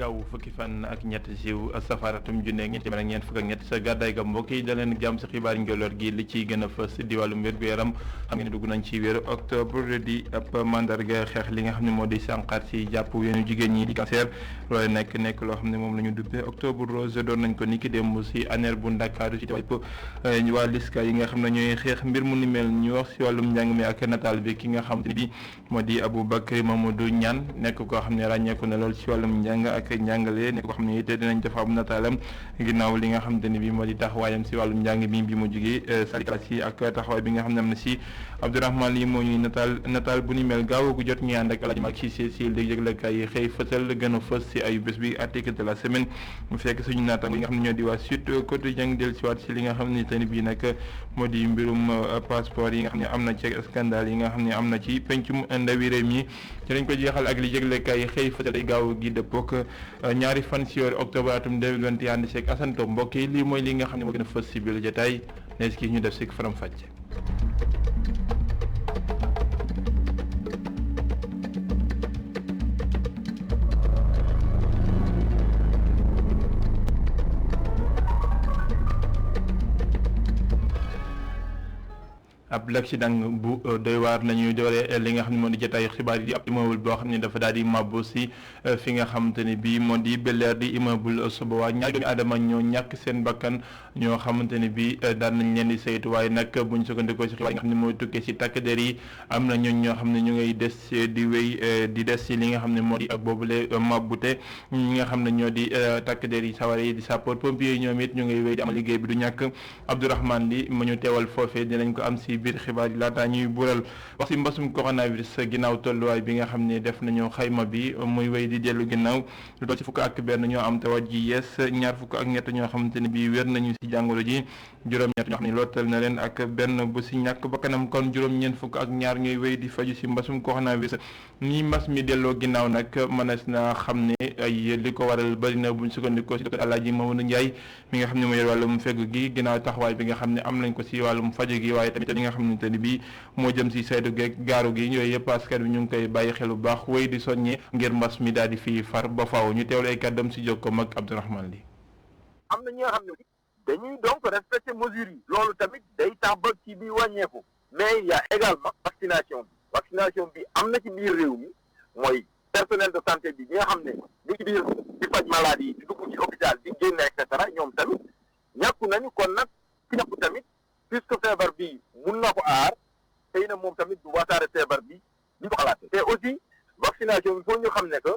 gaaw fukki fan ak ñett ci safaratum junne ak ñetti ak ñeent fukk ak ñett sa gàddaay ga mbokk yi da leen jàmm si xibaar njoloor gi li ciy gën a fës di wàllum wér gu yaram xam ngeen ne dugg nañ ci weeru octobre di ab mandarga xeex li nga xam ne moo di sànqaar si jàpp weenu jigéen ñi di cancer loole nekk loo xam ne moom la ñu dubbee octobre rose doon nañ ko niki démb si ANER bu Ndakaaru ci wàpp waa LISCA yi nga xam ne ñooy xeex mbir mu ni mel ñu wax si wàllum njàng mi ak nataal bi ki nga xam te bi moo di Aboubacry Mamadou Niane nekk koo xam ne ràññeeku na lool si wàllum njàng ak njàngale nekk koo xam ne it dinañ def ab nataalam ginnaaw li nga xamante ne bi moo di taxawaayam si wàllum njàng bi mu jógee si ak taxawaay bi nga xam ne am na si Abdourahmane lii moo ñuy nataal bu ni mel gaaw gu jot ñu ànd ak Alaaji Malick Cissé si léegi yëglekaay yi xëy fësal gën a fës si ayu bés bi article de la semaine mu fekk suñu naataango yi nga xam ne ñoo di waa Sud Quotidien del si waat si li nga xam ne tey bii nag moo di mbirum passeport yi nga xam ne am na ci scandale yi nga xam ne am na ci pencum ndawi réew mi ci lañ ko jeexal ak li yëglekaay yi xëy fësal ay gaaw gi dëppook ñaari fan si weeru octobre atum 2021 seeg Assane Top mbokk yi lii mooy li nga xam ne moo gën a fës si biir jotaay nees ki ñu def si faram fàcce. ab l'accident bu doy waar nañuy dooree li nga xam ne moo di jotaayu xibaar yi ab immeuble boo xam ne dafa daal di màbbu si fi nga xamante ne bii moo di Bel-Air di immeuble Sobowa ñaari doomi aadama ñoo ñàkk seen bakkan ñoo xamante ne bii daan nañ leen di saytu waaye nag buñ sukkandikoo si xibaar yi nga xam ne mooy tukkee si takk der yi am na ñoo xam ne ñu ngay des di wéy di des si li nga xam ne moo di ak boobule màbbute ñi nga xam ne ñoo di takk der yi sawar yi di sapeur pompier yi ñoom it ñu ngay wéy di amal liggéey bi du ñàkk Abdourahmane li ma ñu teewal foofee dinañ ko am si biir xibaar yi laataa ñuy bural wax si mbasum coronavirus ginnaaw tolluwaay bi nga xam ne def nañu xayma bi muy wéy di dellu ginnaaw lu toll si fukk ak benn ñoo am tawat ji yees ñaar fukk ak ñett ñoo xamante ne bii wér nañu si jàngoro ji juróom-ñett ñoo xam ne lootal na leen ak benn bu si ñàkk ba kanam kon juróom-ñeent fukk ak ñaar ñooy wéy di faju si mbasum coronavirus ni mbas mi delloo ginnaaw nag mënees na xam ne ay li ko waral bëri na buñ sukkandikoo si docteur Alaaji Mamadou Ndiaye mi nga xam ne mooy yor wàllum fegg gi ginnaaw taxawaay bi nga xam ne am nañ ko si wàllum faju gi waaye tamit li nga xam ne te ni bii moo jëm si saytu geeg gaaru gi yooyu yëpp askan bi ñu ngi koy bàyyi xel bu baax wéy di soññee ngir mbas mi daal di fii far ba faaw ñu teewlu ay kàddam si jokkoom ak Abdourahmane li am na ñi nga xam ne dañuy donc respecter mesures yi loolu tamit day tax ba ci bi wàññeeku mais il y a également vaccination bi am na ci biir réew mi mooy personnel de santé bi ñi nga xam ne ñu ngi biir di faj maladie yi di dugg ci hôpital di génn et cetera ñoom tamit ñàkku nañu kon nag ki ñàkku tamit puisque feebar bi mun na ko aar xëy na moom tamit du wasaare feebar bi ñu ko xalaate te aussi vaccination bi foo ñu xam ne que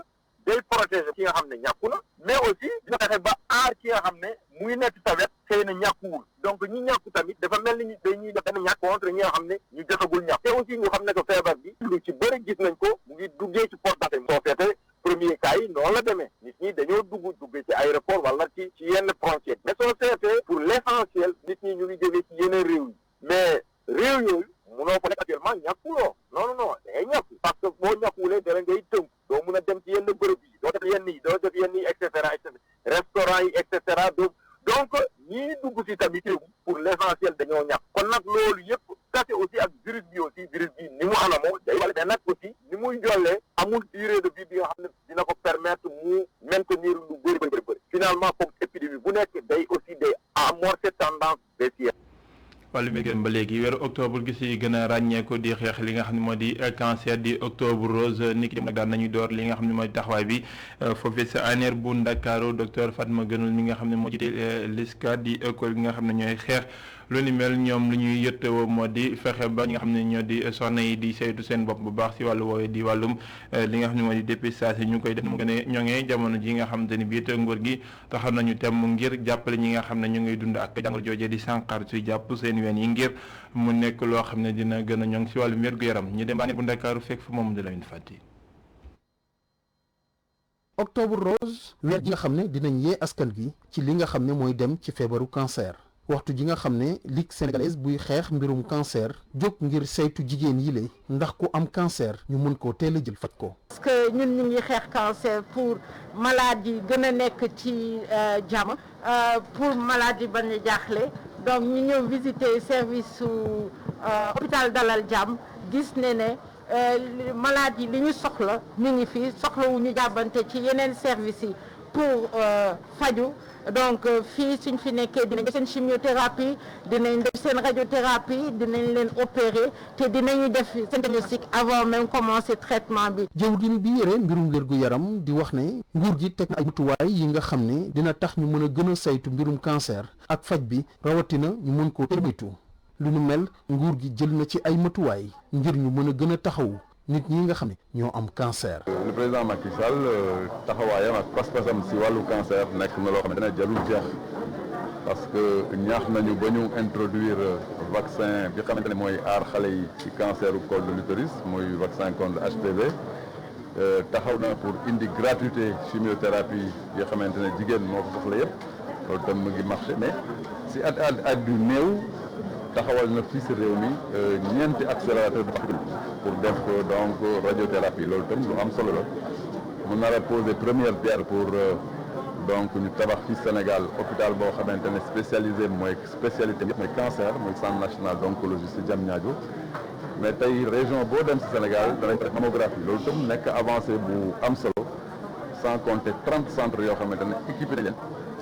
day protéger ki nga xam ne ñàkku na mais aussi dina fexe ba aar ki nga xam ne mu ngi nekk sa wet xëy na ñàkkuwul donc ñi ñàkku tamit dafa mel ni dañuy def benn ñàkk contre ñi nga xam ne ñu jotagul ñàkk te aussi ñu xam ne que feebar bi lu ci bëri gis nañ ko mu ngi duggee ci porte d'entrée soo seetee premier cas yi noonu la demee nit ñi dañoo duggee ci aéroport wala ci yenn frontière mais soo seetee pour l'essentiel nit ñi ñu ngi jógee ci yeneen réew yi mais réew yooyu munoo ko nekk actuellement ñàkkuloo non da ngay ñàkku parce que boo ñàkkuwulee dara ngay tënk doo mun a dem ci yenn bërëb yi doo def yenn yi doo def yenn yi et cetera restaurant yi et cetera donc ñii dugg si tamit pour l'essentiel dañoo ñàkk kon nag loolu yëpp kase aussi ak virus bi ni mu anamoo day wala mais nag aussi ni muy jollee amul durée de vie bi nga xam ne dina ko permettre mu maintenir lu bëri finalement comme épidémie bu nekk day aussi day amorcer tendance baissière. wàllu mbéy ba léegi weeru octobre gis yi gën a ràññeeku di xeex li nga xam ne moo di cancer di octobre rose niki nag daan nañu door li nga xam ne moo di taxawaay bi foofee sa ANER bu Ndakaaru docteur Fatma Gënul mi nga xam ne moo jiite LISCA di école bi nga xam ne ñooy xeex lu ni mel ñoom lu ñuy yëttewoo moo di fexe ba ñi nga xam ne ñoo di soxna yi di saytu seen bopp bu baax si wàllu woowu di wàllum li nga xam ne moo di dépistage yi ñu koy def mu gën a ñoŋee jamono ji nga xamante ni bii te nguur gi taxaw nañu tem ngir jàppale ñi nga xam ne ñu ngi dund ak jàngoro jooje di sànqar suy jàpp seen ween yi ngir mu nekk loo xam ne dina gën a ñoŋ si wàllu wér-gu-yaram ñu dem ba bu Ndakaaru fekk fa moom di Lamine Fati. octobre rose weer ji nga xam ne dinañ yee askan gi ci li nga xam ne mooy dem ci feebaru cancer waxtu ji nga xam ne Ligue sénégalaise buy xeex mbirum cancer jóg ngir saytu jigéen yi le ndax ku am cancer ñu mën koo teel a jël faj ko. parce que ñun ñu ngi xeex cancer pour malade yi gën a nekk ci jàmm pour malade yi bañ a jaaxle donc ñu ñëw visiter service su hôpital Dalal Jàmm gis ne malade yi li ñu soxla ñu ngi fi soxlawu ñu jàbbante ci yeneen service yi pour faju donc fii suñ fi nekkee dinañ def seen chimiothérapie dinañ def seen radiothérapie dinañ leen opérer te dinañu def seen diagnostic avant même commencer traitement bi. jëwriñ bi yore mbirum wérgu yaram di wax ne nguur gi teg na ay mutuwaay yi nga xam ne dina tax ñu mën a gën a saytu mbirum cancer ak faj bi rawatina ñu mën koo moytu lu nu mel nguur gi jël na ci ay matuwaay ngir ñu mën a gën a taxawu nit ñi nga xam ne ñoo am cancer. le président Macky Sall taxawaayam ak pas-pasam si wàllu cancer nekk na loo xam ne jarul jeex parce que ñaax nañu ba ñu introduire vaccin bi xamante ne mooy aar xale yi ci cancer du col de l'utérus mooy vaccin contre HPV taxaw na pour indi gratuité chimiothérapie yi xamante ne jigéen moo ko soxla yëpp loolu tam mu ngi marché mais si at du néew taxawal na fii si réew mi ñeenti accélérateur pour def donc radiothérapie loolu tam lu am solo la mu nar a poser première pierre pour donc ñu tabax fii Sénégal hôpital boo xamante ne spécialisé mooy spécialité yëpp mooy cancer mooy centre national d'oncologie si Diamniadio mais tey région boo dem si Sénégal danañ def mammographie loolu tam nekk avancé bu am solo sans compter 30 centres yoo xamante ne équipé nañ leen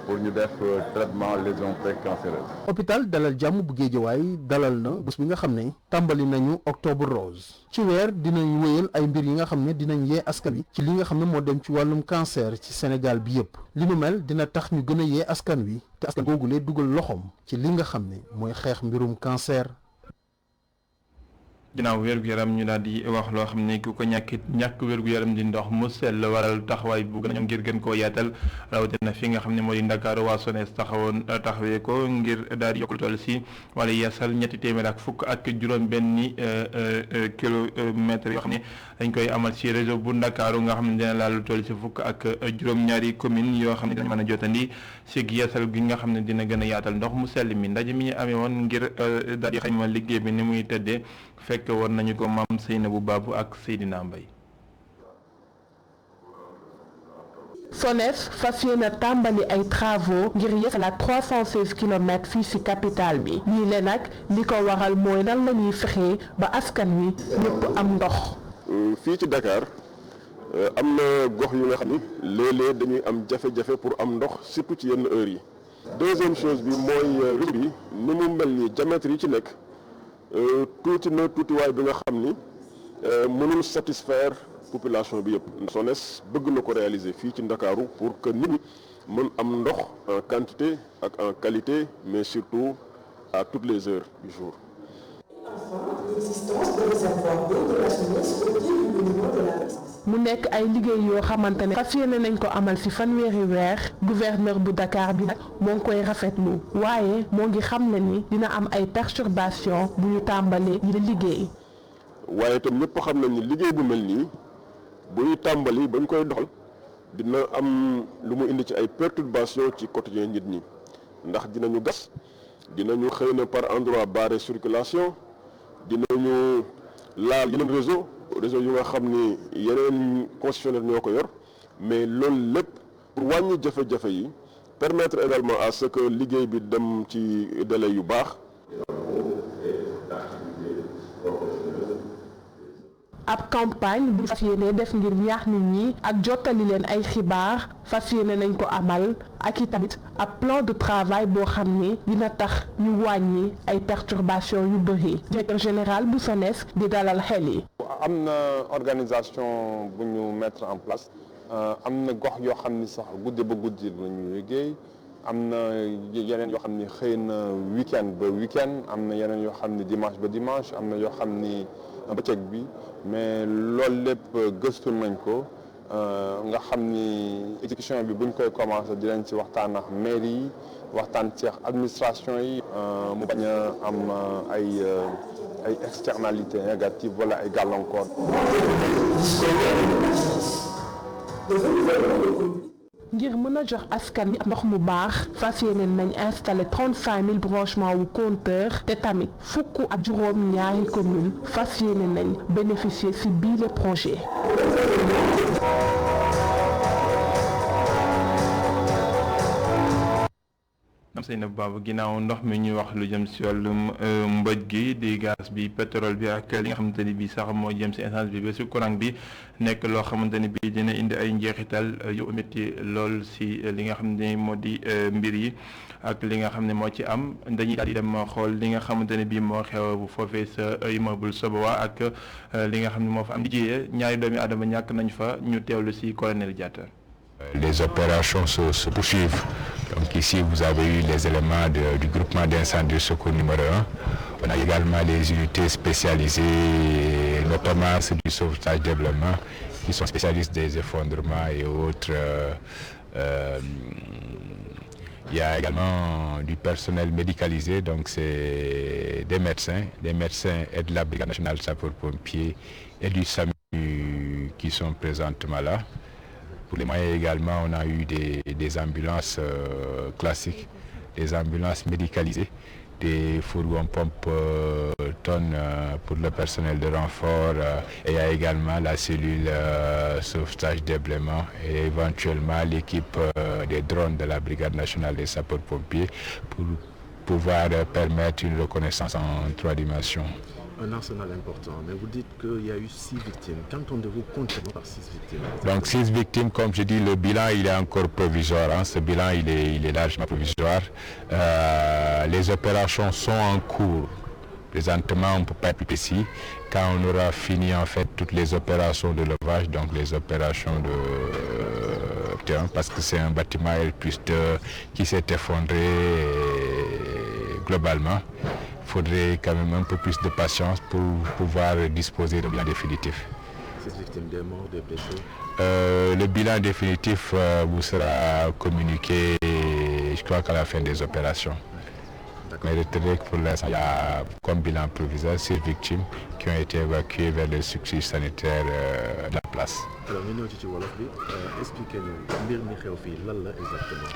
pour ñu def traitement lésions précancéreuses. hôpital Dalal Jàmm bu Géejawaay dalal na bés bi nga xam ne tàmbali nañu octobre rose ci weer dinañ wéyal ay mbir yi nga xam ne dinañ yee askan wi ci li nga xam ne moo dem ci wàllum cancer ci Sénégal bi yépp li nu mel dina tax ñu gën a yee askan wi te askan googulee dugal loxoom ci li nga xam ne mooy xeex mbirum cancer. ginnaaw wér-gu-yaram ñu daal di wax loo xam ne ku ko ñàkk wér-gu-yaram di ndox mu sell waral taxawaay bu gën a ñoom ngir gën koo yaatal rawatina fi nga xam ne moo di Ndakaaru waa SONES taxawee ko ngir daal di yokk lu toll si wala yeesal ñetti téeméer ak fukk ak juróom-benni kilomètres yoo xam ne dañ koy amal si réseau bu Ndakaaru nga xam ne dina laal lu toll si fukk ak juróom-ñaari commune yoo xam ne dinañ mën a jotandi si yeesal gi nga xam ne dina gën a yaatal ndox mu sell mi ndaje mi ñu amee woon ngir daal di xayma liggéey bi ni muy tëddee fekk war nañu ko maam Seynabou Babou ak Seydina Mbaye. SONES fas yéene tàmbali ay travaux ngir yeesalaat 316 kilomètres fii ci capitale bi lii le nag li ko waral mooy nan la ñuy fexee ba askan wi ñëpp am ndox. fii ci Dakar am na gox yu nga xam ni léeg-léeg dañuy am jafe-jafe pour am ndox surtout ci yenn heures yi. deuxième chose bi mooy réseau bi ni mu mel ni diamètre yi ci nekk. tuuti na tuutiwaay bi nga xam ni mënul satisfaire population bi yëpp. SONES bëgg na ko réaliser fii ci Ndakaaru pour que nit ñi mën am ndox en quantité ak en qualité mais surtout à toutes les heures du jour. mu nekk ay liggéey yoo xamante ne fas yéene nañ ko amal ci fanweeri weer gouverneur bu Dakar bi nag moo ngi koy rafetlu waaye moo ngi xam ne ni dina am ay perturbation bu ñu tàmbalee yi liggéey. waaye itam ñëpp xam nañ ni liggéey bu mel nii bu ñu tàmbali bañ koy doxal dina am lu mu indi ci ay perturbation ci quotidien nit ñi ndax dinañu gas dinañu xëy na par endroit barrer circulation dinañu laal yeneen réseau yu nga xam ni yeneen concessionnaire ñoo ko yor mais loolu lépp pour wàññi jafe-jafe yi permettre également à ce que liggéey bi dem ci délai yu baax. ab campagne bu fas yéene def ngir ñaax nit ñi ak jottali leen ay xibaar fas yéene nañ ko amal ak i tamit ab plan de travail boo xam ni dina tax ñu wàññi ay perturbations yu bëri. directeur général bu SONES di dalal xel yi. am na organisation bu ñu mettre en place am na gox yoo xam ni sax guddi ba guddi la ñuy liggéey am na yeneen yoo xam ni xëy na week-end ba week-end am na yeneen yoo xam ni dimanche ba dimanche am na yoo xam ni bëccëg bi mais loolu lépp gëstu nañ ko nga xam ni exécution bi buñ koy commencé dinañ ci waxtaan ak mairie yi waxtaan ci administration yi mu bañ a am ay externalités négatives wala ay gàllankoor. ngir mën a jox askan wi ndox mu baax fas yéene nañ installé 35000 branchements wu compteur te tamit fukk ak juróom ñaari commune fas yéene nañ bénéficier ci bii le projet. Seynabou Baba ginnaaw ndox mi ñuy wax lu jëm si wàllum mbëj gi di gaz bi pétrole bi ak li nga xamante ni bii sax moo jëm si essence bi ba si courant bi nekk loo xamante ni bii dina indi ay njeexital yu métti lool si li nga xam ne moo di mbir yi ak li nga xam ne moo ci am dañuy daal di dem xool li nga xamante ne bii moo xew bu foofee sa immeuble Sobowa ak li nga xam ne moo fa am jiyee ñaari doomi aadama ñàkk nañ fa ñu teewlu si colonel Diatta. Les opérations se poursuivent. Donc ici, vous avez eu les éléments du groupement d'incendie de secours numéro 1. On a également les unités spécialisées, notamment ceux du sauvetage développement, qui sont spécialistes des effondrements et autres. Il y a également du personnel médicalisé, donc c'est des médecins et de la Brigade nationale sapeurs-pompiers et du SAMU qui sont présentement là. Pour les moyens également, on a eu des ambulances classiques, des ambulances médicalisées, des fourgons pompe tonnes pour le personnel de renfort et il y a également la cellule sauvetage déblaiement et éventuellement l'équipe des drones de la Brigade nationale des sapeurs-pompiers pour pouvoir permettre une reconnaissance en 3 dimensions. Un arsenal important, mais vous dites qu'il y a eu 6 victimes. Qu'entendez-vous concrètement par 6 victimes? Donc 6 victimes, comme je dis, le bilan il est encore provisoire. Ce bilan il est largement provisoire. Les opérations sont en cours. Présentement, on ne peut pas être plus précis. Quand on aura fini en fait toutes les opérations de levage, donc les opérations de terrain, parce que c'est un bâtiment L+2 qui s'est effondré globalement. Il faudrait quand même un peu plus de patience pour pouvoir disposer de bilan définitif. 6 victimes, des morts, des blessés? Le bilan définitif vous sera communiqué, je crois, qu'à la fin des opérations. Mais retenez que pour l'instant, il y a comme bilan provisoire 6 victimes qui ont été évacuées vers les structures sanitaires de la place. Alors, nous expliquez-nous, exactement.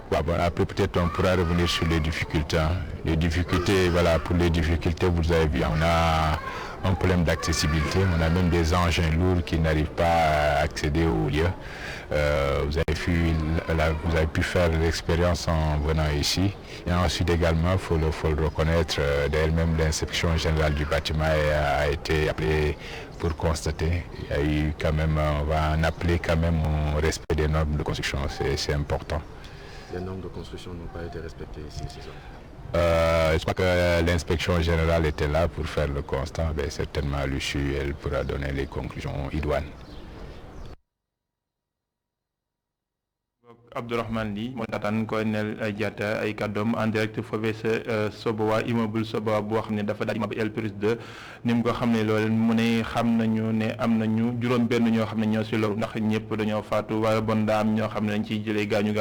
Bon, après peut-être on pourra revenir sur les difficultés. Les difficultés, voilà, pour les difficultés, vous avez vu, on a un problème d'accessibilité, on a même des engins lourds qui n'arrivent pas à accéder au lieu. Vous avez pu faire l'expérience en venant ici. Et ensuite également, il faut le reconnaître, d'elle-même l'inspection générale du bâtiment a été appelée pour constater. Il y a eu quand même, on va en appeler quand même au respect des normes de construction, c'est important. Les normes de construction n'ont pas été respectées ici, c'est ça? Je crois que l'inspection générale était là pour faire le constat, mais certainement à l'issue, elle pourra donner les conclusions idoines. Abdourahmane Ly moo taataan colonel Diatta ay kàddoom en direct foofee sa Sobowa immeuble Sobowa boo xam ne dafa daal di mab L+2 ni mu ko xam ne loolu mu ne xam nañu ne am nañu juróom benn ñoo xam ne ñoo si loru ndax ñëpp dañoo faatu waaye bon daa am ñoo xam ne dañ ciy jëlee gaañu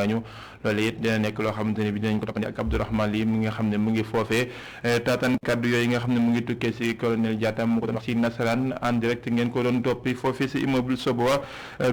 loolu it dina nekk loo xamante ne bi dinañ ko toppandi ak Abdourahmane Ly mi nga xam ne mu ngi foofee taataan kàddu yooyu nga xam ne mu ngi tukkee si colonel Diatta mu ko doon wax si nasaraan en direct ngeen ko doon toppi foofee si immeuble Sobowa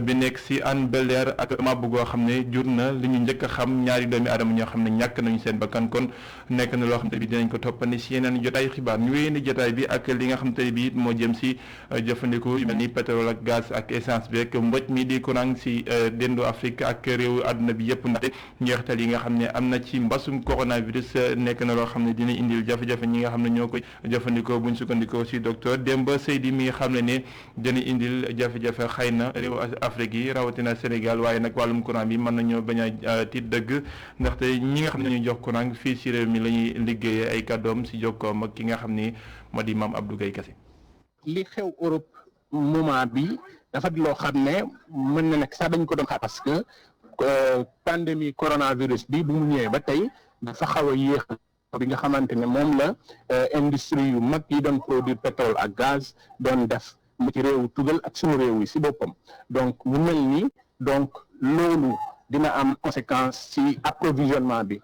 bi nekk si Hann Bel-Air ak mab goo xam ne jur na li ñu njëkk a xam ñaari doomi aadama ñoo xam ne ñàkk nañu seen bakkan kon nekk na loo xam te bi dinañ ko toppandi si yeneen jotaay xibaar ñu wéyee ni jotaay bi ak li nga xam te bi moo jëm si jëfandiku yu mel ni pétrole ak gaz ak essence bi ak mboj mi di courant si dendu Afrique ak réewu àdduna bi yëpp ndaxte njeexital yi nga xam ne am na ci mbasum coronavirus nekk na loo xam ne dina indil jafe-jafe ñi nga xam ne ñoo koy jëfandikoo buñ sukkandikoo si docteur Demba Seydi mi nga xam ne dina indil jafe-jafe xëy na réewu Afrique yi rawatina Sénégal waaye nag wàllum courant bi mën nañoo bañ a tiit dëgg ndaxte ñi nga xam ne ñuy jox courant fii si réew mi la ñuy liggéeyee ay kàddoom si jokkoom ak ki nga xam ni moo di Mame Abdou Guèye Kassé. li xew Europe moment bi dafa di loo xam ne mën na nekk sax dañ ko doon xaar parce que pandémie coronavirus bi bu mu ñëwee ba tey dafa xaw a yéex bi nga xamante ne moom la industrie yu mag yi doon produire pétrole ak gaz doon def mu ci réewu tugal ak suñu réew yi si boppam donc mu mel ni donc loolu dina am conséquence ci approvisionnement bi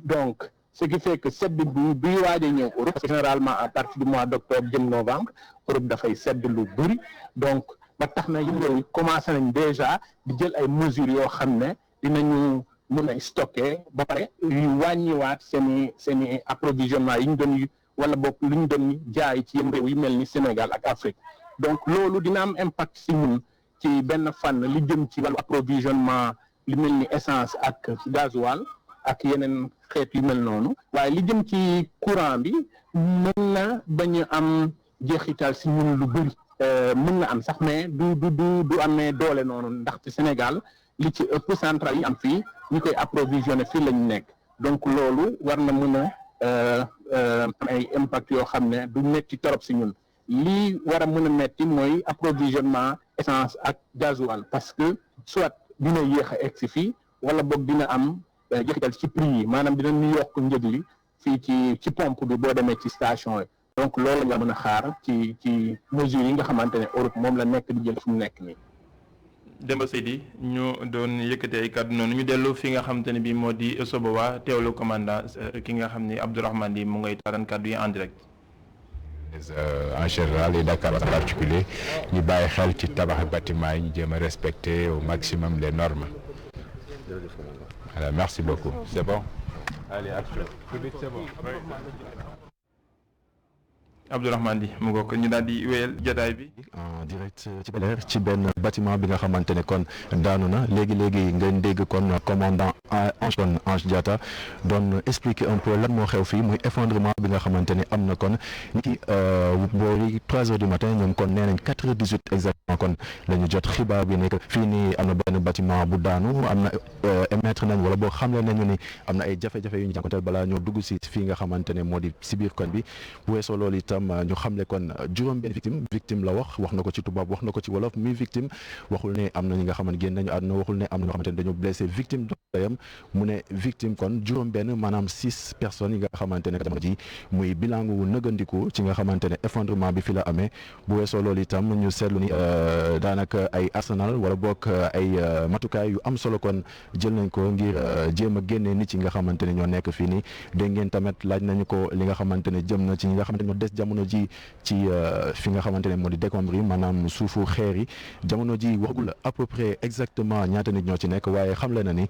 donc ce qui fait que sedd bi waaj a ñëw Europe généralement à partir du mois d'octobre jëm novembre Europe dafay sedd lu bëri donc ba tax na yooyu commencé nañ déjà di jël ay mesures yoo xam ne dinañu mën a stocké ba pare yu wàññiwaat seeni approvisionnement yi ñu doon wala boog lu ñu doon jaay ci yenn réew yu mel ni Sénégal ak Afrique donc loolu dina am impact ci ñun ci benn fànn li jëm ci wàllu approvisionnement li mel ni essence ak gasoil ak yeneen xeet yu mel noonu waaye li jëm ci courant bi mën na bañ a am jeexital si ñun lu bëri mën na am sax mais du amee doole noonu ndaxte Sénégal li ci ëpp centrale yi am fii ñu koy approvisionné fii lañu nekk donc loolu war na mën a am ay impact yoo xam ne du metti torop si ñun lii war a mën a metti mooy approvisionnement essence ak gasoil parce que soit dina yéex a egg si fii wala boog dina am jeexital ci prix yi maanaam dina ñu yokk njëg li fii ci pompe bi boo demee ci station yi donc loolu nga mën a xaar ci mesures yi nga xamante ne Europe moom la nekk di jël fu mu nekk nii. Demba Seydi ñu doon yëkkate ay kàddu noonu ñu dellu fi nga xamante ne bii moo di Sobowa teewlu commandant ki nga xam ni Abdourahmane Di mu ngay taataan kàddu yi en direct. En général et Dakar en particulier ñu bàyyi xel ci tabax bâtiment yi ñu jéem a respecter au maximum les normes. Voilà, merci beaucoup. C'est bon? Allez, action. C'est bon. Abdourahmane Di mu ngoog ñu daal di wéyal jotaay bi. En direct ci Bel-Air ci benn bâtiment bi nga xamante ne kon daanu na léegi ngeen dégg kon commandant Ange Diatta doon expliquer un peu lan moo xew fii muy effondrement bi nga xamante ne am na kon ni ki boori 3 heures du matin ñoom kon nee nañ 4h18 exactement kon la ñu jot xibaar bi nekk fii nii am na benn bâtiment bu daanu am na émettre nañ wala boo xamle nañu ni am na ay jafe-jafe yu ñu jànkonteel balaa ñoo dugg si fii nga xamante ne moo di si biir kon bi bu weesoo loolu itam ñu xamle kon juróom benn victime la wax na ko ci tubaab wax na ko ci wolof mi victime waxul ne am na ñi nga xamante génn nañu àdduna waxul ne am na ñoo xamante ne dañoo blessé victime doyam mu ne victime kon juróom benn maanaam 6 personnes yi nga xamante ne jamono ji muy bilangu wu nëgandiku ci nga xamante ne effondrement bi fi la amee bu weesoo loolu itam ñu seetlu ni daanaka ay arsenal wala boog ay matukaay yu am solo kon jël nañ ko ngir jéem a génnee nit yi nga xamante ne ñoo nekk fii nii dégg ngeen tamit laaj nañu ko li nga xamante ne jëm na ci ñi nga xamante ne ñoo des jamono ji ci fi nga xamante ne moo di décombres yi maanaam suufu xeer yi jamono ji waxagul à peu près exactement ñaata nit ñoo ci nekk waaye xamle na ni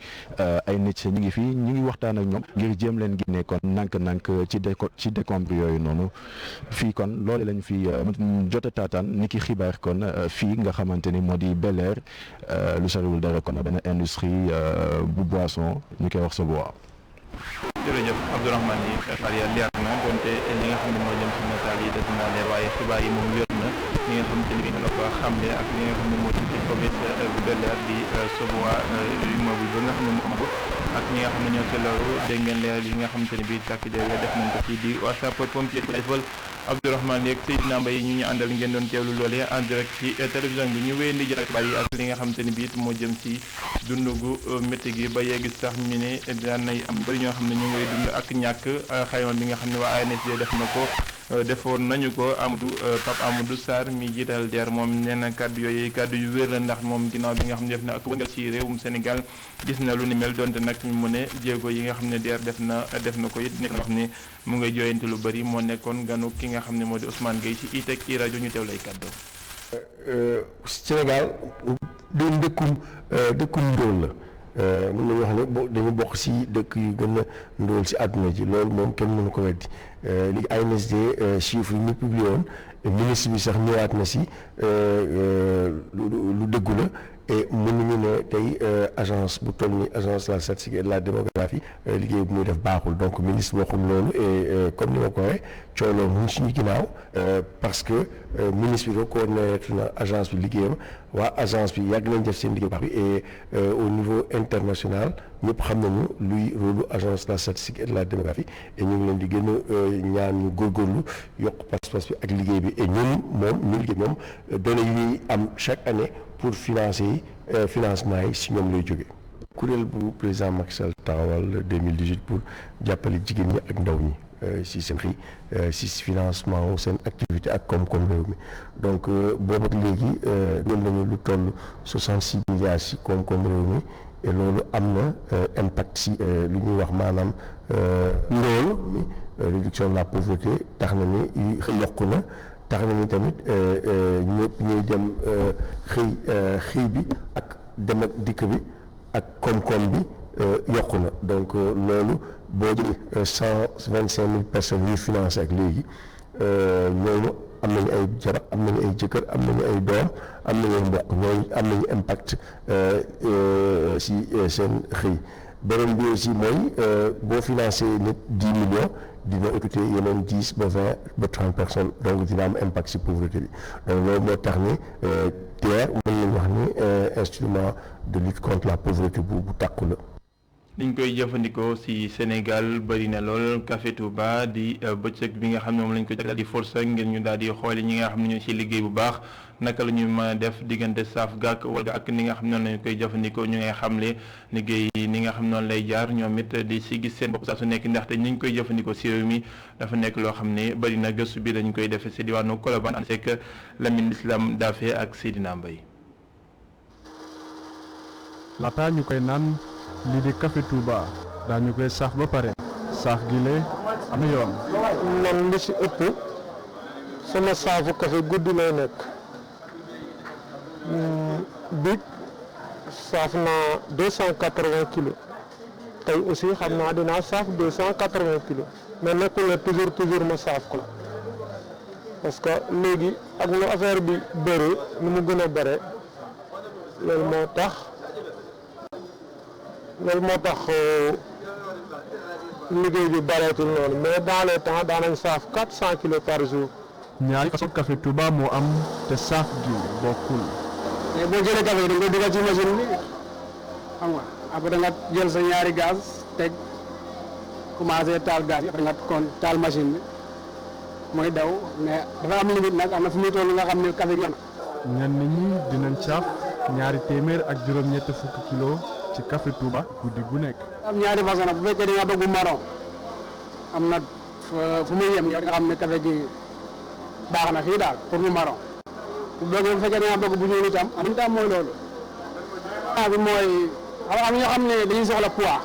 ay nit ñu ngi fii ñu ngi waxtaan ak ñoom ngir jéem leen génne kon nank-nank ci décombres yooyu noonu fii kon loolu lañ fi jot a taataan ni ki xibaar kon fii nga xamante ni moo di Bel-Air lu soriwul dara kon benn industrie bu boisson ñu koy wax Sobowa. jërëjëf Abdourahmane yi xaar ya leer na donte li nga xam ne moo jëm ci nataal yi des na leer waaye xibaar yi moom wér na li nga xamante ni bii la ko xamle ak li nga xam ne moo ci commerce bu Bel-Air di Sobowa immeuble ba nga xam ne moo am ak ñi nga xam ne ñoo ci loru dégg ngeen leer yi nga xamante ne bii tàkk jawee def nañ ko ci di waa sapeur pompier ko defal Abdourahmane yeeg Seydina Mbaye ñu ñu àndal ngeen doon teewlu loolee en direct ci télévision bi ñu wéyandi jël xibaar yi ak li nga xamante ni bii moo jëm ci dund gu métti gi ba yegg sax ñu ne daan nay am bëri ñoo xam ne ñu ngay dund ak ñàkk xayma bi nga xam ne waa ANSD def na ko defoon nañu ko Pape Amadou Sarr mi jiital DER moom nee na kàddu yooyu kàddu yu wér la ndax moom ginnaaw bi nga xam ne def na ak wëngal ci réewum Sénégal gis na lu ni mel donte nag mu ne jéego yi nga xam ne DER def na ko it nekk wax ni mu ngay jooyante lu bëri moo nekkoon ganu ki nga xam ne moo di Ousmane Gueye ci ITEC i rajo ñu teew lay kàddu. Sénégal doon dëkkum ndóol la mën nañu wax ne dañu bokk ci dëkk yu gën a ndóol ci àdduna ji loolu moom kenn mënu ko weddi li ANSD chiffre yi ñu publié woon ministre bi sax ñëwaat na ci lu dëggu la et mënuñu ne tey agence bu toll ni agence de la statistique et de la démographie liggéey bu muy def baaxul donc ministre waxul loolu et comme ni ma ko waxee cooloo mu ngi suñu ginnaaw parce que ministre bi reconnaître na agence bi liggéeyam waa agence bi yàgg nañ def seen liggéey baax bi et au niveau international ñëpp xam nañu luy rôle agence de la statistique et de la démographie et ñu ngi leen di gën a ñaan ñu góorgóorlu yokk pas-pas bi ak liggéey bi et ñu liggéey moom données yi ñuy am chaque année pour financer financement yi si ñoom lay jóge kuréel bu président Macky Sall taxawal 2018 pour jàppale jigéen ñi ak ndaw ñi si seen xëy si financement seen activité ak koom-koom réew mi donc boobu ak léegi jël nañu lu toll 66 milliards si koom-koom réew mi et loolu am na impact si lu ñuy wax maanaam ndóol mi réduction de la pauvreté tax na ni yokku na tax na ni tamit ñëpp ñuy dem xëy bi ak dem ak dikk bi ak koom-koom bi yokku na donc loolu boo jëlee 125 000 personnes yuy financé ak léegi ñooñu am nañu ay jabar am nañu ay jëkkër am nañu ay doom am nañu ay mbokk ñooñu am nañu impact si seen xëy beneen bi aussi mooy boo financé nit 10 millions dina occuper yeneen 10 ba 20 ba 30 personnes donc dina am impact ci pauvreté bi donc loolu moo tax ni TER mën nañu wax ni instrument de lutte contre la pauvreté bu takku la. liñ koy jëfandikoo ci Sénégal bëri na lool Café Touba di bëccëg bi nga xam ne moom lañ ko jagleel di force ngir ñu daal di xooli ñi nga xam ne ñoo ci liggéey bu baax naka la ñu mën a def diggante saaf gàkk wala ak ni nga xam noonu lañ koy jëfandikoo ñu ngay xamle liggéey ni nga xam noonu lay jaar ñoom it di ci gis seen bopp saa su nekk ndaxte ni ñu koy jëfandikoo ci réew mi dafa nekk loo xam ne bëri na gëstu bi dañ koy defee ci diwaanu Colobane ànd seeg Lamine Islam Daffé ak Seydina Mbaye. laata ñu koy naan lii di Café Touba daañu koy saaf ba pare saaf gi lee am yoon. man li ci ëpp sama saafu café guddi lay nekk biig saaf naa 280 kilos tey aussi xam naa dinaa saaf 280 kilos mais nekkul ne toujours ma saaf ko parce que léegi ak lu affaire bi bëre nu mu gën a bëre loolu moo tax liggéey bi bareetul noonu mais dans les temps daanañ saaf 400 kilos par jour. ñaari façon Café Touba moo am te saaf gi bokkul. mais boo jëlee café da nga dugal ci machine bi xam nga après da nga jël sa ñaari gaz teg commencé taal gaz yi après nga kon taal machine bi mooy daw mais dafa am limite nag am na fu muy toll nga xam ne café gi am. ñenn ñi dinañ saaf ñaari téeméer ak juróom-ñett fukki kilo ci Café Touba guddi gu nekk. am ñaari façon nag bu fekkee da nga bëgg marron am na fu muy yem yow nga xam ne café gi baax na fii daal pour mu marron bu fekkee da nga bëgg bu ñuul itam am itam mooy loolu. bi mooy am ñoo xam ne dañuy soxla poids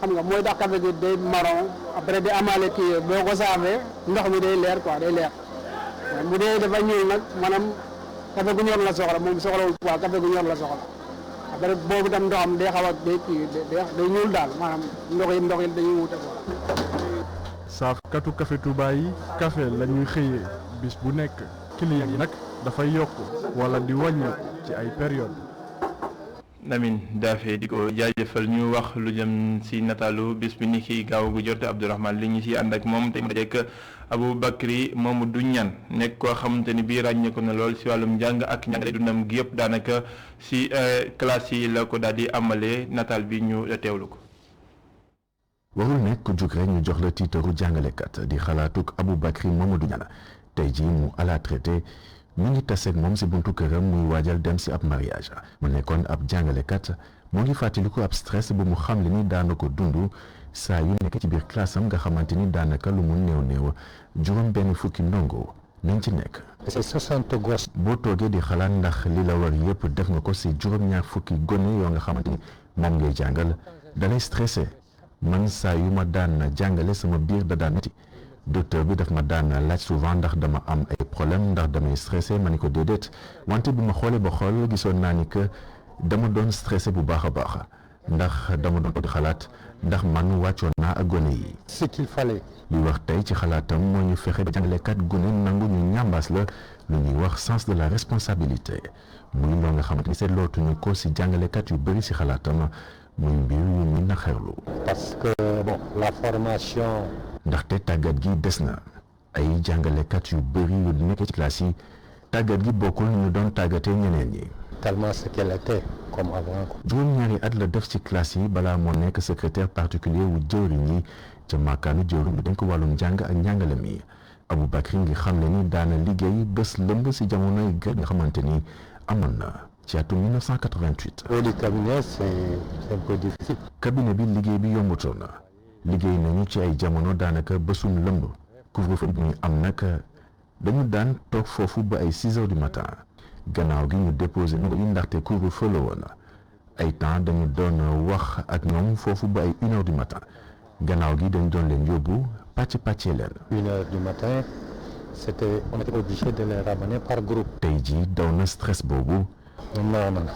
xam nga mooy tax café gi day marron après day amaale kii boo ko saafee ndox mi day leer quoi day leer bu dee dafa ñuul nag maanaam café gu ñor la soxla moom soxlawul poids café gu ñor la soxla. après boobu tam ndoxam day xaw a day ñuul daal maanaam ndox yi dañuy wute quoi. saafkatu Café Touba yi café la ñuy xëyee bis bu nekk client yi nag dafay yokk wala di wàññeeku ci ay période. Lamine Daffé di ko jaajëfal ñu wax lu jëm ci nataalu bis bi ni ki gaaw gu jot Abdourahmane li ñu ci ànd ak moom tey mu dajeek Aboubacry Mamadou Niane nekk koo xamante ni bii ràññeeku na lool ci wàllum njàng ak njàngale dundam gi yëpp daanaka ci classe yi la ko daal di amalee nataal bi ñu teewlu ko. warul nekk jug rek ñu jox la tiitaru jàngalekat di xalaatuk Aboubacry Mamadou Niane tey jii mu à la traité mu ngi taseeg moom ci buntu këram muy waajal dem ci ab mariage mu nekkoon ab jàngalekat moo ngi fàttaliku ab stress bu mu xam le ni daana ko dund saa yu nekk ci biir classe am nga xamante ni daanaka lu mu néew juróom benn fukki ndongo nañ ci nekk. c'est 60 gosses. boo toogee di xalaat ndax li la war yëpp def nga ko ci juróom-ñaar fukki gone yoo nga xamante ni moom ngay jàngal dalay stressé man saa yu ma daan jàngale sama biir da daan metti docteur bi daf ma daan laaj souvent ndax dama am ay problème ndax damay stressé ma ni ko déedéet wante bi ma xoolee ba xool gisoon naa ni que dama doon stressé bu baax a baax ndax dama doon di xalaat ndax man wàccoon naa ak gone yi. ce qu'il fallait. li wax tey ci xalaatam moo ñu fexe ba jàngalekat gone nangu ñu ñambaas la lu ñuy wax sens de la responsabilité muy loo nga xamante ni seetlootuñu ko ci jàngalekat yu bëri ci xalaatam muy mbir yu ñu naxarlu. parce que bon la formation. ndaxte tàggat gi des na ay jàngalekat yu bëri yu nekk ci classe yi tàggat gi bokkul ñu doon tàggatee ñeneen ñi. tellement ce qu'elle était comme avant. juróom-ñaari at la def ci classe yi balaa moo nekk secrétaire particulier wu jëwriñ yi ca màkkaanu jëwriñ bi dañ ko wàllum njàng ak njàngale mi Aboubacry ngi xam ne ni daana liggéey bés lëmb ci jamonoy grève nga xamante ni amoon na ci atum 1988. au cabinet c'est un peu difficile. cabinet bi liggéey bi yombutoon na liggéey nañu ci ay jamono daanaka bésum lëmb couvre-feu bi ñu am nag dañu daan toog foofu ba ay 6 heures du matin gannaaw gi ñu déposé ñu yi ndaxte couvre-feu la woon ay temps dañu doon wax ak ñoom foofu ba ay 1 heure du matin gannaaw gi dañu doon leen yóbbu pàccee leen. 1 heure du matin on était obligé de les ramener par groupe. tey jii daw na stress boobu. non.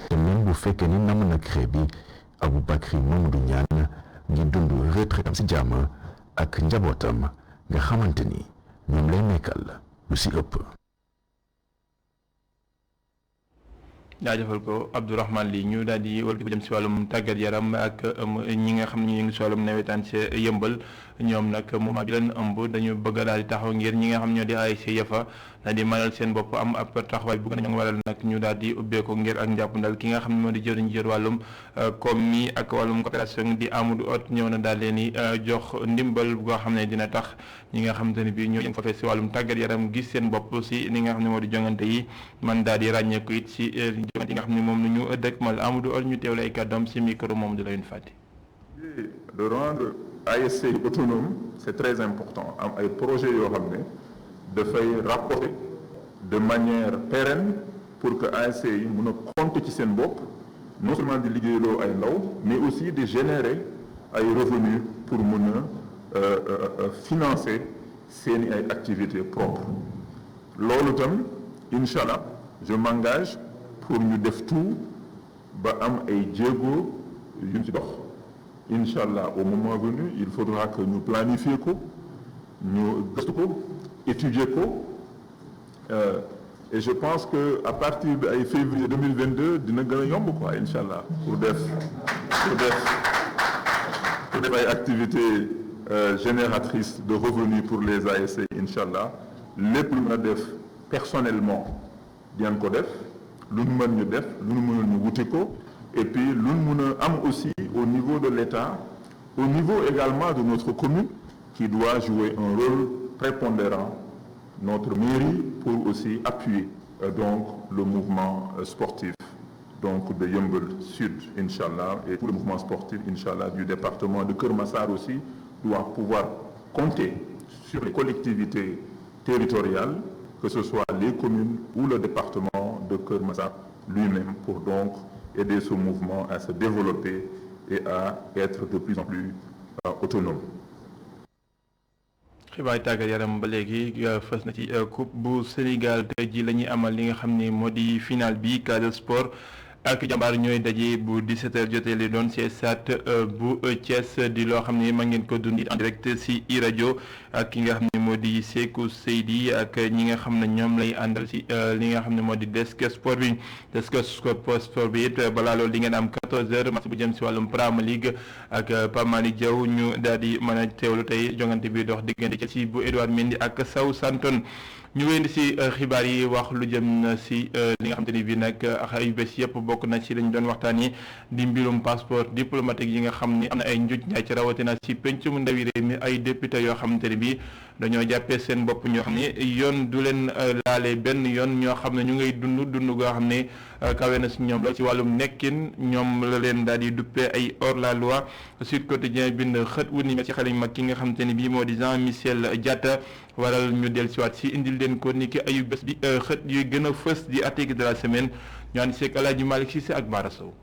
te même bu fekkee ni nam na crée bi Aboubacry Mamadou Niane ngi dund retraitam ci jàmm ak njabootam nga xamante ni ñoom lay nekkal lu ci ëpp. jaajëfal ko Abdourahmane Ly ñu daal di wala ko jëm si wàllum tàggat yaram ak ñi nga xam ne ñu ngi si wàllum nawetaan ci yëmbal ñoom nag moment bi leen ëmb dañu bëgg daal di taxaw ngir ñi nga xam ñoo di ASC Yafa daal di mënal seen bopp am ab taxawaay bu gën a ñoŋ waral nag ñu daal di ubbeeko ngir ak njàppandal ki nga xam ne moo di jëriñ jër wàllum koom mi ak wàllum coopération di Amadou Hott ñëw na daal leen di jox ndimbal boo xam ne dina tax ñi nga xamante ne bii ñoo yëngu foofee si wàllum tàggat yaram gis seen bopp si li nga xam ne moo di jongante yi man daal di ràññeeku it si jongante yi nga xam ne moom la ñu dëkkmal Amadou Hott ñu teewle ay kàddoom si micro moom di la leen fàtte. De rendre ASC autonome c'est très important am ay projets yoo xam ne dafay rapporter de manière pérenne pour que ASC yi mën a compter ci seen bopp non seulement di liggéeyloo ay ndaw mais aussi de générer ay revenus pour mën a financer seeni ay activités propres loolu tam incha allah je m'engage pour ñu def tout ba am ay jéego yu ñu ci dox incha allah au moment venu il faudra que ñu planifier ko ñu gëstu ko étudier ko et je pense que à partir de ay février 2022 dina gën a yomb quoi incha allah pour def ay activités génératrices de revenus pour les ASC incha allah lépp lu nga def personnellement dinañ ko def lu nu mën ñu def lu nu mënul ñu wuti ko et puis lu nu mën a am aussi au niveau de l'État au niveau également de notre commune qui doit jouer un rôle prépondérant notre mairie pour aussi appuyer donc le mouvement sportif donc de Yeumbeul Sud inchallah et tout le mouvement sportif inchallah du département de Keur Massar aussi doit pouvoir compter sur les collectivités territoriales que ce soit les communes ou le département de Keur Massar lui-même pour donc aider ce mouvement à se développer et à être de plus en plus autonome. xibaar tàggat yaram ba léegi fës na ci coupe bu Sénégal tey ji la ñuy amal li nga xam ne moo di final bi Casa Sport ak jàmbaar ñooy daje bu 17h jotee li doon ci stade bu Thiès di loo xam ne ma ngeen ko dund en direct ci iRadio ak ki nga xam ne moo di Sékou Seydi ak ñi nga xam ne ñoom lay àndal ci li nga xam ne moo di desk sport bi desk sport bi it balaa loolu di ngeen am 14h match bu jëm ci wàllum Premier League ak Pape Malick Diaw ñu daal di mën a teewlu tey jongante bi dox diggante ci bu Edouard Mendy ak Southampton. ñu wéyandi ci xibaar yi wax lu jëm ci li nga xamante ni bii nag ay bés yëpp bokk na ci lañ doon waxtaan yi di mbirum passeport diplomatique yi nga xam ni am na ay njuuj njaay ci rawatina ci pencum ndawi réew mi ay député yoo xamante ni bii dañoo jàppee seen bopp ñoo xam ne yoon du leen laale benn yoon ñoo xam ne ñu ngay dund goo xam ne kawe na ci ñoom la ci wàllum nekkin ñoom la leen daal di duppee ay hors la loi Sud Quotidien bind xët wu ni ci xale mag ki nga xamante ni bii moo di Jean-Michel Diatta waral ñu dellusiwaat ci indil leen ko ni ki ayu bés bi xët yuy gën a fës di article de la semaine ñu ànd seeg El Hadji Malick Cissé ak Bara Sow.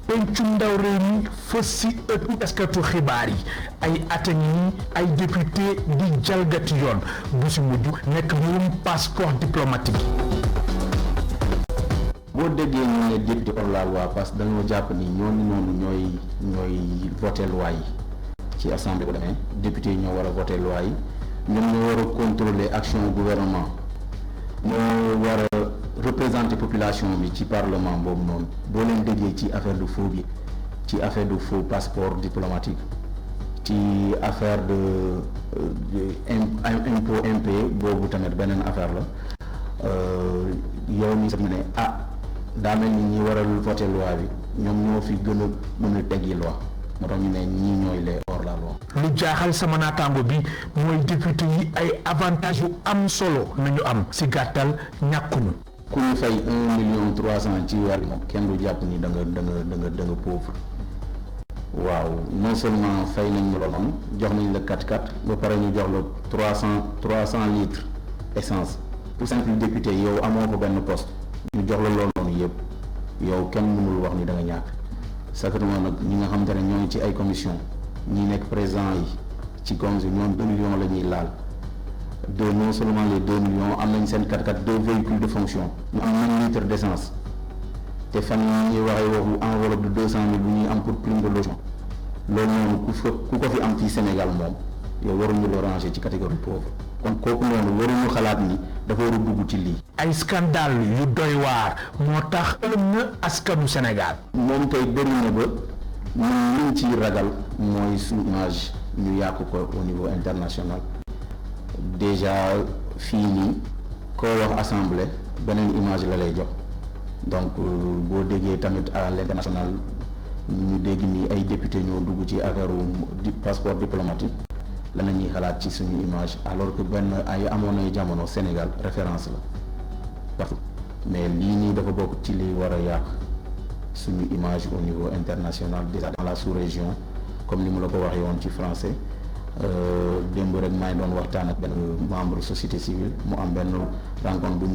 pencum ndaw réew mi fës si ëttu taskatu xibaar yi ay at a ngi nii ay député di jalgati yoon bu si mujj nekk mbirum passeport diplomatique boo déggee ñu ne député hors la loi parce que dañoo jàpp ni ñooñu ñooy voté loi yi ci assemblée bu demee député yi ñoo war a voté loi yi ñoom ñoo war a contrôler action gouvernement ñoo war a représenter population bi ci parlement boobu noonu boo leen déggee ci affaire de faux bi ci affaire de faux passeport diplomatique ci affaire de impôt impayé boobu tamit beneen affaire la yow mi sax ne daa mel ni ñi war a voter loi bi ñoom ñoo fi gën a mën a teggi loi moo tax ñu ne ñii ñooy les hors la loi. lu jaaxal sama naataango bi mooy député yi ay avantages yu am solo nañu am si gàttal ñàkkuñu. ku ñu fay 1,3 million ci weer moom kenn du jàpp ni da nga pauvre waaw non seulement fay nañ ñu loolu jox nañ la 4x4 ba pare ñu jox la 300 litres essence pour simple député yow amoo ko benn poste ñu jox la loolu noonu yëpp yow kenn mënul wax ni da nga ñàkk certainement nag ñi nga xamante ne ñoo ngi ci ay commission ñi nekk président yi ci commission ñoom 2 millions la ñuy laal de non seulement les 2 millions am nañ seen 4x4 2 véhicules de fonction ñu am 9 litres d'essence te fan yi ñuy waxee waxu enveloppe de 200 000 bu ñuy am pour prime de logement loolu noonu ku ko fi am fii Sénégal moom yow waruñu la ranger ci catégorie pauvre kon kooku noonu waruñu xalaat ni dafa war a dugg ci lii. ay scandale yu doy waar moo tax ëllëg na askanu Sénégal. moom tey bëri na ba ñun liñ ciy ragal mooy suñu image ñu yàqu ko au niveau international déjà fii nii koo wax assemblée beneen image la lay jox donc boo déggee tamit à l'international ñu dégg ni ay député ñoo dugg ci affaire passeport diplomatique la ñuy xalaat ci suñu image alors que benn ay amoon ay jamono Sénégal référence la partout mais lii nii dafa bokk ci li war a yàq suñu image au niveau international déjà dans la sous-région comme ni mu la ko waxee woon ci français démb rek maa ngi doon waxtaan ak benn membre société civile mu am benn rencontre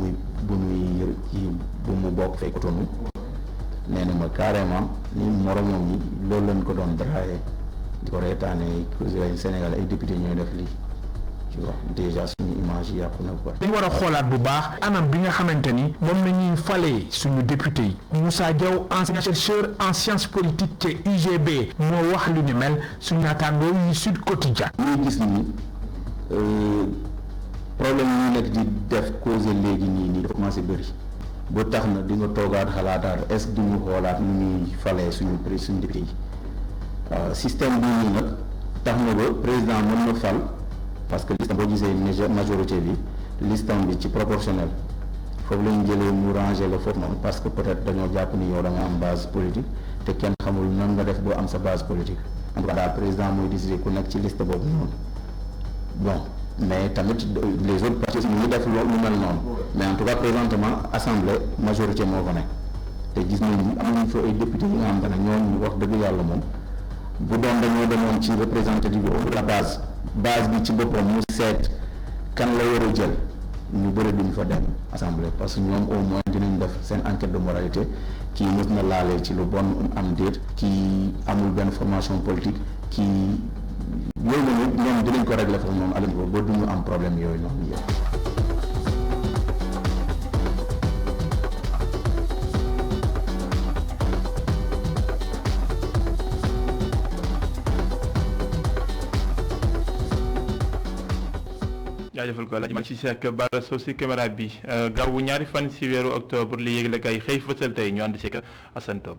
bu mu bokk fay Cotonou nee na ma carrément ni moromam yi loolu lañ ko doon draayee di ko reetaane Sénégal ay député ñooy def lii tu vois déjà suñu image yi yàqu na bu baax. dañu war a xoolaat bu baax anam bi nga xamante ni moom la ñuy falee suñu député yi Moussa Diaw ancien chercheur en sciences politiques ca UGB moo wax lu ni mel suñu naataangoo yi Sud Quotidien. ñuy gis ni problème yi ñu nekk di def causé léegi nii dafa commencé bëri ba tax na di nga toogaat xalaataat est-ce que duñu xoolaat nu ñuy falee suñu député yi système bii nii nag tax na ba président mën na fal parce que liste boo gisee majorité bi listam bi ci proportionnel foofu lañu jëlee mu ranger la foofu noonu parce que peut-être dañoo jàpp ni yow da nga am base politique te kenn xamul nan nga def boo am sa base politique en tout cas daal président mooy décider ku nekk ci liste boobu noonu bon mais tamit les autres partis ñu ngi def lu mel noonu mais en tout cas présentement assemblée majorité moo fa nekk te gis nañu am nañu fa ay députés yi nga xam ne ñooñu wax dëgg yàlla moom bu doon dañoo demoon ci représentative bi la base bi ci boppam mu seet kan la war a jël ñu bëri duñ fa dem assemblée parce que ñoom au moins dinañ def seen enquête de moralité kii mës na laalee ci lu bon am déet kii amul benn formation politique kii yooyu noonu ñoom dinañ ko régler foofu noonu alal ba duñu am problème yooyu noonu yëpp. jaajëfal ko laaj ma ci Cheikh Bara Sow si caméra bi gaawu ñaari fan si weeru octobre li yéeg la kay xëy fësal tey ñu ànd si Assane Top.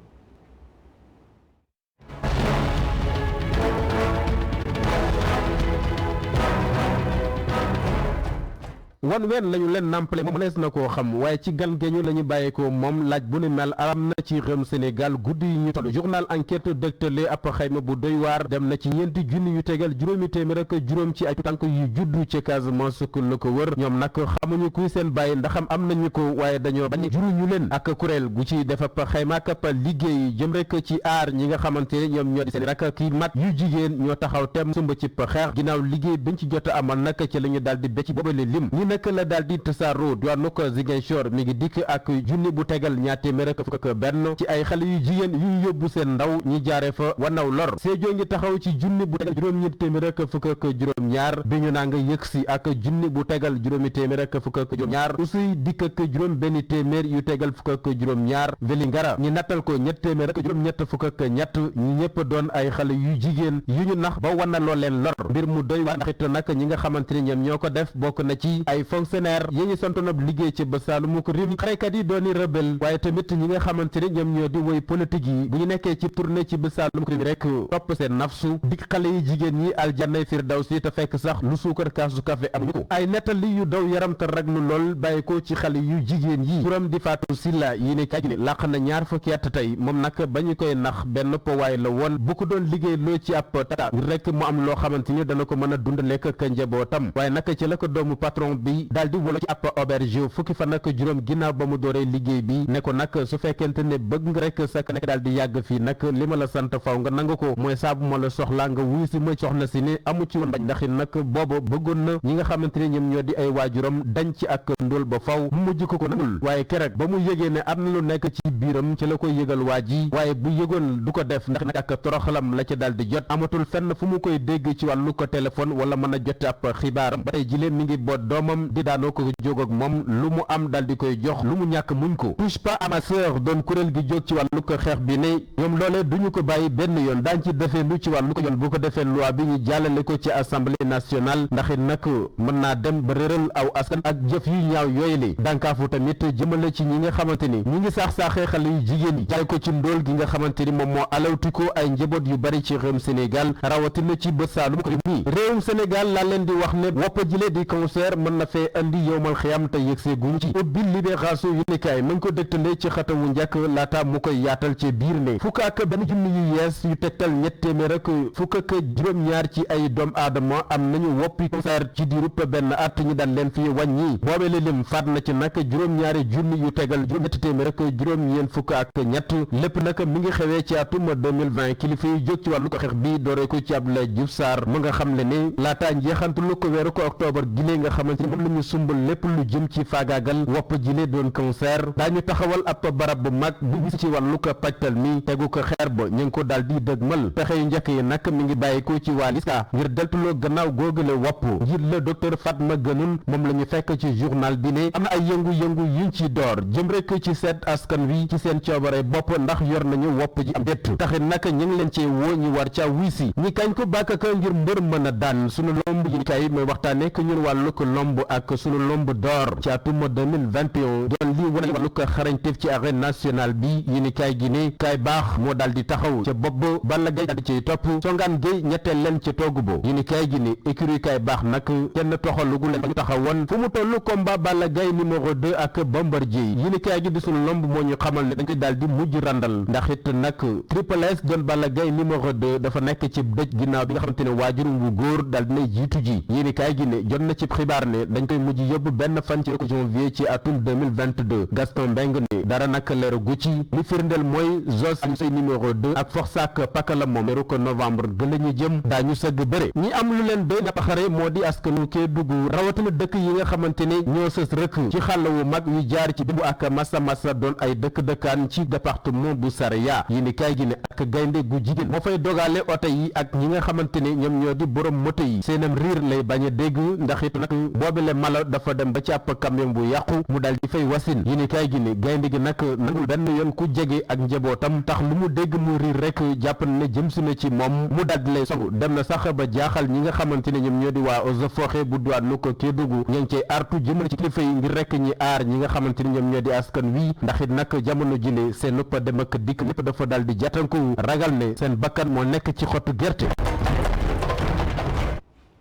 wan ween lañu leen nàmpale moom mënees na koo xam waaye ci gan geñu la ñu bàyyeekoo moom laaj bu ne mel am na ci réewum Sénégal guddi yi ñu toll journal enquête dëgtale ab xayma bu doy waar dem na ci ñeenti junni yu tegal juróomi téeméer ak juróom ci ay tànk yu juddu ci Casamance ku la ko wër ñoom nag xamuñu kuy seen bàyyi ndaxam am nañu ko waaye dañoo bañ juruñu leen ak kuréel gu ci def ab xayma ak ab liggéey jëm rek ci aar ñi nga xamante ne ñoom ñoo di seen rak ki mat yu jigéen ñoo taxaw tem sumba ci xeex ginnaaw liggéey biñ ci jot a amal nag ci la ñu daal di becc boobale lim naka la daal di tasaaroo diwaanu ko Ziguinchor mi ngi dikk ak junni bu tegal ñaar téeméer ak fukk ak benn ci ay xale yu jigéen yu yóbbu seen ndaw ñi jaare fa wanaw lor Sédhiou ngi taxaw ci junni bu tegal juróom-ñetti téeméer ak fukk ak juróom-ñaar bi ñu naa nga yëg si ak junni bu tegal juróomi téeméer ak fukk ak juróom-ñaar Oussouye dikk ak juróom benn téeméer yu tegal fukk ak juróom-ñaar Vélingara ñi nattal ko ñett téeméer ak juróom-ñett fukk ak ñett ñi ñëpp doon ay xale yu jigéen yu ñu nax ba wanaloo leen lor mbir mu doy waar ndax it nag ñi nga xamante ne ñoom ñoo ko def bokk na ci ay fonctionnaire yi ñu santoon ab liggéey ci ba Saalum ko réew xarekat yi dooni rebelle waaye tamit ñi nga xamante ne ñoom ñoo di woy politique yi bu ñu nekkee ci tournée ci ba Saalum ko réew rek topp seen nafsu dik xale yi jigéen ñi aljannay firdawsi te fekk sax lu suukar kaasu café amuñu ko ay nettali yu daw yaram te raglu lool bàyyi ko ci xale yu jigéen yi turam di Fatou Silla yi ne kaj làq na ñaar fukki at tey moom nag ba ñu koy nax benn powaay la woon bu ko doon liggéey loo ci ab tata ngir rek mu am loo xamante ni dana ko mën a dund lekk ak njabootam waaye nag ci la ko doomu patron bi Ly daal di wolo ci ab auberge fukki fan ak juróom ginnaaw ba mu dooree liggéey bi ne ko nag su fekkente ne bëgg nga rek sa nekk daal di yàgg fii nag li ma la sant faw nga nanga ko mooy saabu ma la soxlaa nga wuy si ma soxna si ne amu ci woon bañ ndax nag booba bëggoon na ñi nga xamante ne ñoom ñoo di ay waajuram dañ ci ak ndóol ba faw mu mujj ko nangul waaye keroog ba mu yëgee ne am na lu nekk ci biiram ci la koy yëgal waa ji waaye bu yëgoon du ko def ndax nag ak toroxalam la ca daal di jot amatul fenn fu mu koy dégg ci wàllu ko téléphone wala mën a jot ab xibaaram ba tey jile mi ngi boot doomam di daanoo ko jóg ak moom lu mu am daal di koy jox lu mu ñàkk muñ ko touche pas à ma sœur doon kuréel gi jóg ci wàllu ko xeex bi ne ñoom loolee duñu ko bàyyi benn yoon daañ ci defee lu ci wàllu ko yoon bu ko defee loi bi ñu jàllale ko ci assemblée nationale ndax it nag mën naa dem ba réeral aw askan ak jëf yu ñaaw yooyu li dànkaafu tamit jëmale ci ñi nga xamante ni ñi ngi saax-saaxee xale yu jigéen yi jaay ko ci ndóol gi nga xamante ni moom moo alawtikoo ay njaboot yu bari ci réewum Sénégal rawatina ci bët saalum ko nii réewum Sénégal laa leen di wax ne wopp jile di cancer mën na fee andi yowmal xiyam te yëgsee guñ ci ubbi libération yu nekkaay mañ ko dégtale ci xatawu njëkk laata mu koy yaatal ci biir ne fukk ak benn junni yu yees yu tegtal ñett téeméer ak fukk ak juróom-ñaar ci ay doom aadama am nañu woppi cancer ci diirub benn at ñu daan leen fi wàññi boobee la lim faat na ci nag juróom-ñaari junni yu tegal juróom-ñetti téeméer ak juróom-ñeent fukk ak ñett lépp nag mi ngi xewee ci atum 2020 kilifa yu jóg ci wàllu ko xeex bi dooree ko ci Abdoulaye Diouf Sarr mu nga xam le ne laataa njeexantalu ko weeru ko octobre gilee nga xamante ni moom la ñu sumbal lépp lu jëm ci faagaagal wopp jile doon cancer daañu taxawal ab barab bu mag bu gis ci wàllu ko pajtal mi tegu ko xeer ba ñu ngi ko daal di dëgmal pexe yu njëkk yi nag mi ngi bàyyi ko ci waa LISCA ngir deltuloo gannaaw googale wopp ngir la docteur Fatma Gënun moom la ñu fekk ci journal bi ne am na ay yëngu-yëngu yuñ ci door jëm rek ci seet askan wi ci seen coobare bopp ndax yor nañu wopp ji am déet taxit nag ñu ngi leen cee woo ñu war ca wiisi ñi kañ ko bàkk ka ngir mbër mën a daan sunu lomb yi kay mooy waxtaane que ñun wàllu ko lomb ak sunu lomb door ci atum 2021 doon lii wane wàllu ko xarañteef ci arène nationale bi yi ni kaay gi ne kaay baax moo daal di taxaw ca bopp ba Balla Gaye daal di ciy topp songaan Gueye ñetteel leen ca toogu bo yi ni kaay gi ne écurie kaay baax nag kenn toxalugu leen ba ñu taxawoon fu mu toll combat Balla Gaye numéro 2 ak Bombardier yi ni kaay gi di sunu lomb moo ñu xamal ne dañ koy daal di mujj randal ndax it nag Triple S doon Balla Gaye numéro 2 dafa nekk ci dëj ginnaaw bi nga xamante ne waajurum bu góor daal dinay jiitu ji yi ni kaay gi ne jot na ci xibaar ne dañ koy mujj yóbbu benn fan ci janvier ci atum 2022 Gaston Mbengue ne dara nag leer gu ci li firndeel mooy Zos say numéro 2 ak Forsac Pakala moom leeru ko novembre gën la ñu jëm daañu sëgg bëre ñi am lu leen doy napaxare moo di askanu Kédougou rawatina dëkk yi nga xamante ne ñoo sës rëkk ci xàll wu mag yu jaar ci Bibu ak Massa doon ay dëkk-dëkkaan ci département bu Saraya yi ni kaay gi ne ak gaynde gu jigéen moo fay dogale oto yi ak ñi nga xamante ne ñoom ñoo di borom moto yi seenam riir lay bañ a dégg ndax it nag boobile mala dafa dem ba ci ab camion bu yàqu mu daal di fay wasin yi ni kaay gi ne gaynde gi nag nangul benn yoon ku jege ak njabootam tax lu mu dégg mu riir rek jàpp ne jëm si na ci moom mu daal di lay songu dem na sax ba jaaxal ñi nga xamante ne ñoom ñoo di waa eaux et forêts bu diwaanu ko Kédougou ña ngi cay artu jëmale ci kilifa yi ngir rek ñi aar ñi nga xamante ne ñoom ñoo di askan wi ndax it nag jamono jile seen nëpp dem ak dikk lépp dafa daal di jàttanku ragal ne seen bakkan moo nekk ci xottu gerte.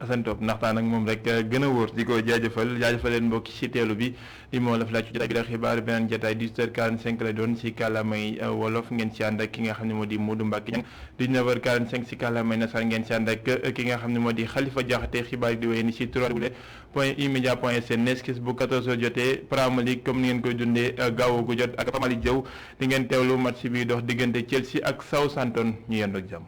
Assane Top ndaxtaan ak moom rek gën a wóor di ko jaajëfal leen mbokki ci teelu bi li moo la fi laaj ci jotaay bi la xibaar beneen jotaay 18h45 lay doon ci kàllaamay wolof ngeen ci ànd ak ki nga xam ne moo di Modou Mbacke 19h45 ci kàllaamay nasaraan ngeen ci ànd ak ki nga xam ne moo di Khalifa Diakhaté xibaar di wéy ni ci www.emedia.sn neskis bu 14h jotee Premier League comme ni ngeen koy dundee gaawu gu jot ak Malick Diaw di ngeen teewlu match bi dox diggante Chelsea ak Southampton ñu yendoo ak jàmm.